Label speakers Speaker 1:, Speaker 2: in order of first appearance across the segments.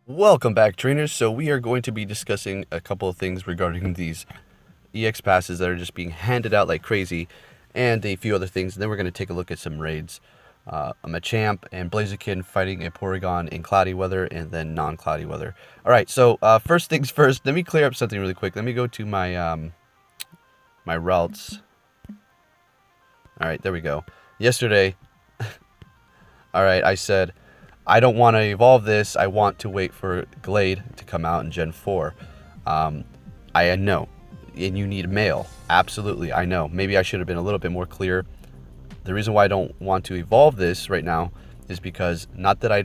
Speaker 1: Welcome back, trainers. So we are going to be discussing a couple of things regarding these EX passes that are just being handed out like crazy, and a few other things. And then we're going to take a look at some raids. A Machamp and Blaziken fighting a Porygon in cloudy weather and then non-cloudy weather. All right, so first things first, let me clear up something really quick. Let me go to my my routes. All right, there we go. Yesterday, all right, I said, I don't want to evolve this. I want to wait for Glade to come out in Gen 4. I know. And you need male. Absolutely, I know. Maybe I should have been a little bit more clear. The reason why I don't want to evolve this right now is because not that I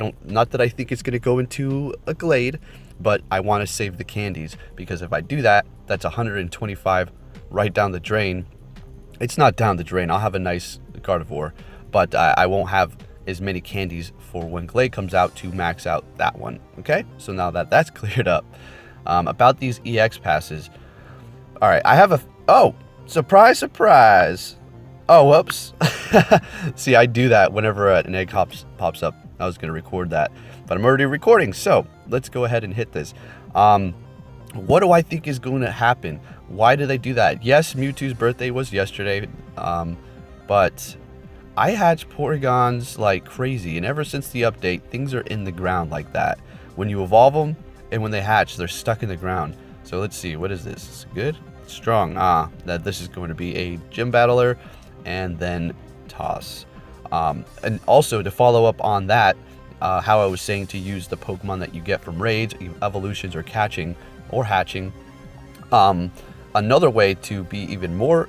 Speaker 1: think it's going to go into a Glade, but I want to save the candies, because if I do that, that's 125 right down the drain. It's not down the drain. I'll have a nice Gardevoir, but I won't have as many candies for when Glade comes out to max out that one. Okay, so now that that's cleared up, about these EX passes. All right, I have a, oh, surprise, surprise. Oh, whoops. See, I do that whenever an egg pops up. I was going to record that, but I'm already recording, so let's go ahead and hit this. What do I think is going to happen? Why do they do that? Yes, Mewtwo's birthday was yesterday, but I hatch Porygons like crazy, and ever since the update, things are in the ground like that. When you evolve them, and when they hatch, they're stuck in the ground. So let's see, what is this? Good? Strong. That this is going to be a gym battler, and then toss. And also, to follow up on that, how I was saying to use the Pokemon that you get from raids, evolutions, or catching, or hatching. Another way to be even more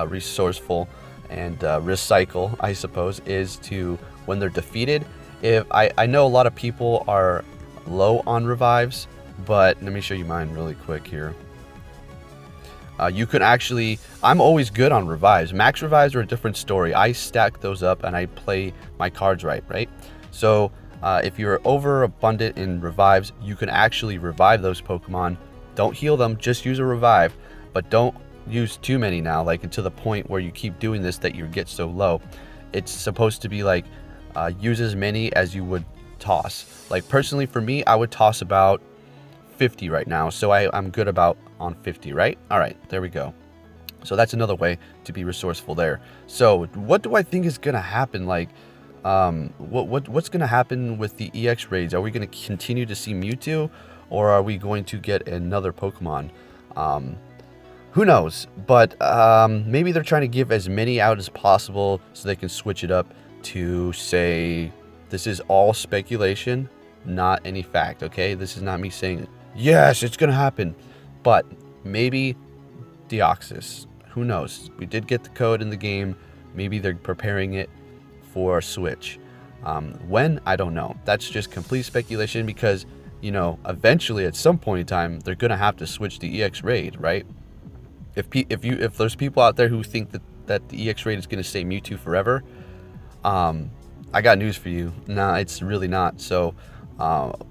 Speaker 1: resourceful and recycle, I suppose, is to, when they're defeated, if I know a lot of people are low on revives, but let me show you mine really quick here. You can actually, I'm always good on revives. Max revives are a different story. I stack those up and I play my cards right? So if you're overabundant in revives, you can actually revive those Pokemon. Don't heal them, just use a revive, but don't use too many now, like to the point where you keep doing this that you get so low. It's supposed to be like use as many as you would toss. Like personally for me, I would toss about 50 right now, so I'm good about on 50, right? All right, there we go. So that's another way to be resourceful there. So what do I think is gonna happen? Like what's gonna happen with the EX raids? Are we gonna continue to see Mewtwo, or are we going to get another Pokemon? Who knows? But maybe they're trying to give as many out as possible so they can switch it up to say, this is all speculation, not any fact, okay? This is not me saying, yes, it's going to happen. But maybe Deoxys. Who knows? We did get the code in the game. Maybe they're preparing it for Switch. When? I don't know. That's just complete speculation because, you know, eventually at some point in time, they're going to have to switch the EX raid, right? If there's people out there who think that the EX raid is going to stay Mewtwo forever, I got news for you. Nah, it's really not. So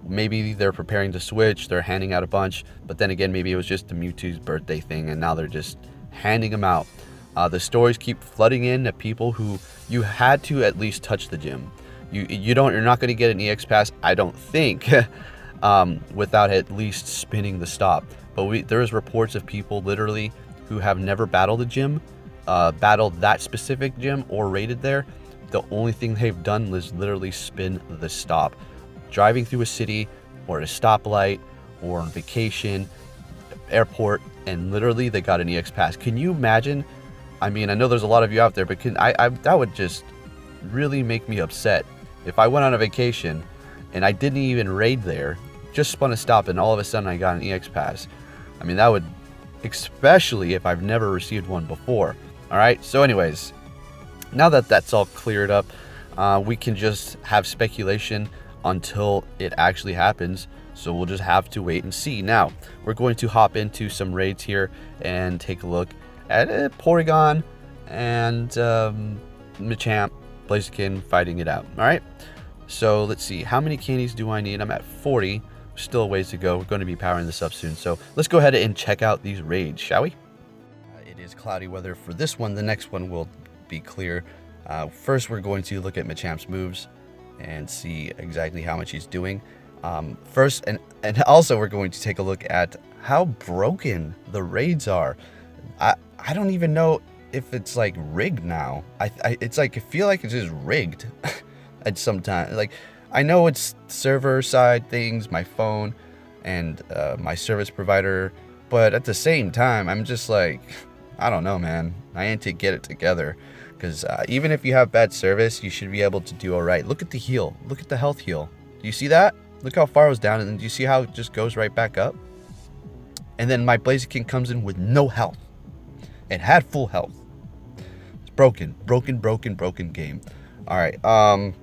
Speaker 1: maybe they're preparing to switch. They're handing out a bunch, but then again, maybe it was just the Mewtwo's birthday thing, and now they're just handing them out. The stories keep flooding in to people who you had to at least touch the gym. You're not going to get an EX pass, I don't think, without at least spinning the stop. But there is reports of people literally who have never battled a gym, battled that specific gym, or raided there. The only thing they've done is literally spin the stop. Driving through a city, or at a stoplight, or on vacation, airport, and literally they got an EX pass. Can you imagine? I mean, I know there's a lot of you out there, but that would just really make me upset. If I went on a vacation and I didn't even raid there, just spun a stop, and all of a sudden I got an EX pass. I mean, that would, especially if I've never received one before. All right, so anyways, now that that's all cleared up, we can just have speculation until it actually happens. So we'll just have to wait and see. Now, we're going to hop into some raids here and take a look at Porygon and Machamp, Blaziken fighting it out. All right, so let's see. How many candies do I need? I'm at 40. Still a ways to go. We're going to be powering this up soon. So let's go ahead and check out these raids, shall we? It is cloudy weather for this one. The next one will be clear. First, we're going to look at Machamp's moves and see exactly how much he's doing. First, and also we're going to take a look at how broken the raids are. I don't even know if it's like rigged now. It's like I feel like it's just rigged at some time. Like I know it's server side things, my phone, and my service provider, but at the same time, I'm just like, I don't know, man. Niantic, get it together, because even if you have bad service, you should be able to do all right. Look at the heal. Look at the health heal. Do you see that? Look how far it was down, and then do you see how it just goes right back up? And then my Blaziken comes in with no health. It had full health. It's broken game. All right.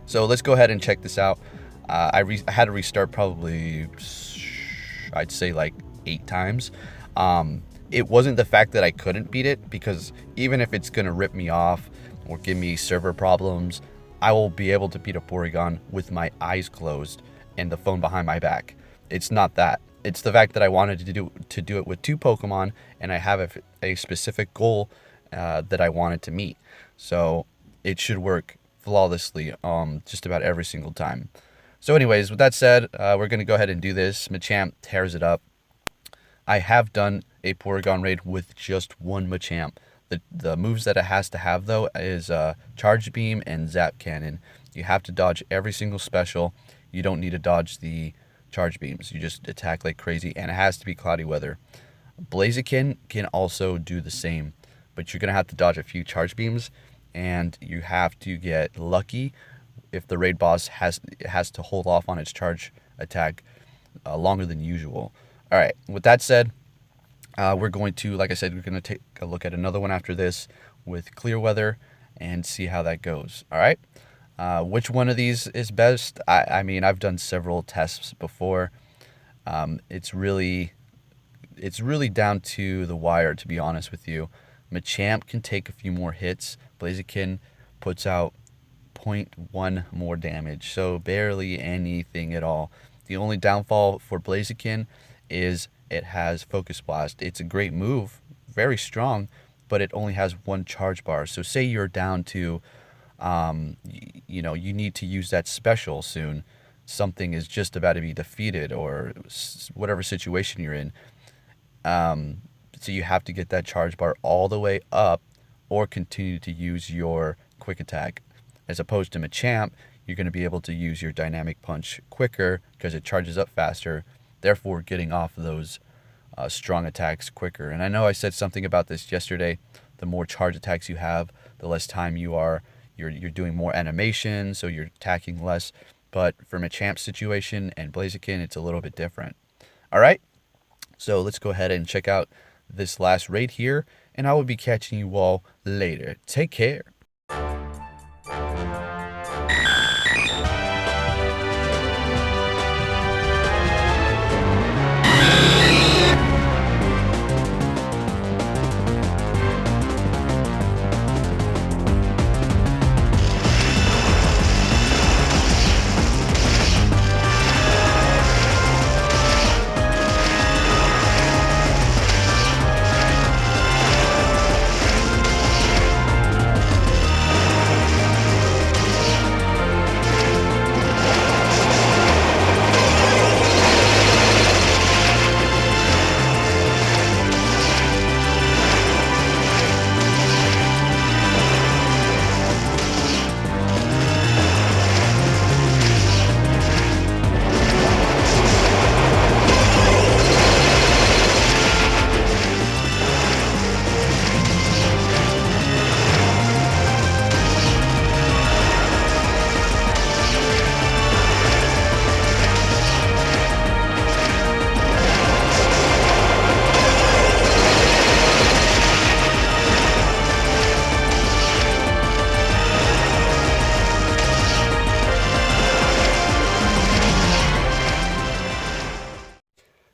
Speaker 1: So let's go ahead and check this out. I had to restart probably, I'd say like 8 times. It wasn't the fact that I couldn't beat it, because even if it's gonna rip me off or give me server problems, I will be able to beat a Porygon with my eyes closed and the phone behind my back. It's not that. It's the fact that I wanted to do it with 2 Pokemon, and I have a specific goal that I wanted to meet. So it should work flawlessly just about every single time. So anyways, with that said, we're going to go ahead and do this. Machamp tears it up. I have done a Porygon raid with just 1 Machamp. The moves that it has to have, though, is Charge Beam and Zap Cannon. You have to dodge every single special. You don't need to dodge the Charge Beams. You just attack like crazy, and it has to be cloudy weather. Blaziken can also do the same, but you're going to have to dodge a few Charge Beams, and you have to get lucky if the raid boss has to hold off on its charge attack longer than usual. All right, with that said, we're going to, like I said, we're going to take a look at another one after this with clear weather and see how that goes. All right. Which one of these is best? I mean, I've done several tests before. It's really down to the wire, to be honest with you. Machamp can take a few more hits. Blaziken puts out 0.1 more damage, so barely anything at all. The only downfall for Blaziken is it has Focus Blast. It's a great move, very strong, but it only has 1 charge bar. So say you're down to, you know, you need to use that special soon. Something is just about to be defeated, or whatever situation you're in. So you have to get that charge bar all the way up, or continue to use your quick attack. As opposed to Machamp, you're going to be able to use your dynamic punch quicker because it charges up faster, therefore getting off those strong attacks quicker. And I know I said something about this yesterday. The more charge attacks you have, the less time you're doing more animation, so you're attacking less. But for Machamp's situation and Blaziken, it's a little bit different. All right, so let's go ahead and check out this last raid here, and I will be catching you all later. Take care.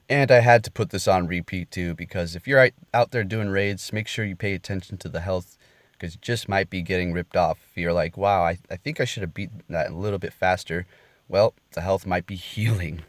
Speaker 1: And I had to put this on repeat too, because if you're out there doing raids, make sure you pay attention to the health, because you just might be getting ripped off. If you're like, wow, I think I should have beaten that a little bit faster, well, the health might be healing.